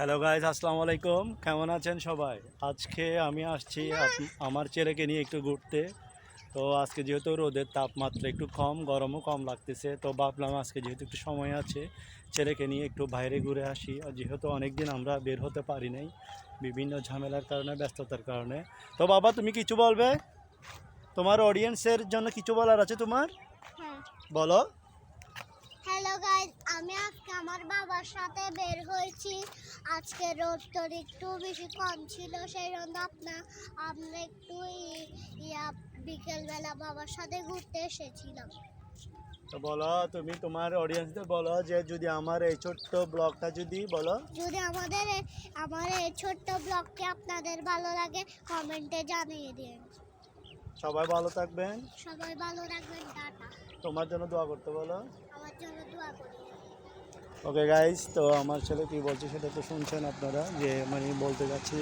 Hello guys, আসসালামু আলাইকুম। কেমন আছেন সবাই? আজকে আমি আসছি আমার ছেলেকে নিয়ে একটু ঘুরতে। তো আজকে যেহেতু রোদের তাপমাত্রা একটু কম, গরমও কম লাগতেছে, তো ভাবলাম আজকে যেহেতু একটু সময় আছে ছেলেকে নিয়ে একটু বাইরে ঘুরে আসি। আর যেহেতু অনেক দিন আমরা বের হতে পারি নাই বিভিন্ন ঝামেলার কারণে, ব্যস্ততার কারণে। তো বাবা, তুমি কিছু বলবে? তোমার অডিয়েন্সের জন্য কিছু বলার আছে তোমার? হ্যাঁ। বলো। হ্যালো গাইস, আমি আজকে আমার বাবার সাথে বের হয়েছি। আজকে রোদটা একটু বেশি কম ছিল, সেই জন্য আমরা একটু বিকেলবেলা বাবার সাথে ঘুরতে এসেছিলাম। তো বলো, তুমি তোমার অডিয়েন্সদের বলো যে যদি আমার এই ছোট্ট ব্লগটা যদি বলো, যদি আমার এই ছোট্ট ব্লগটি আপনাদের ভালো লাগে কমেন্টে জানিয়ে দিন। সবাই ভালো থাকবেন, সবাই ভালো রাখবেন, টাটা। তোমার জন্য দোয়া করতে বলো। আমার জন্য দোয়া করি। ওকে গাইস, তো আমার ছেলে কি বলছে সেটা তো শুনছেন আপনারা, যে মানে বলতে যাচ্ছি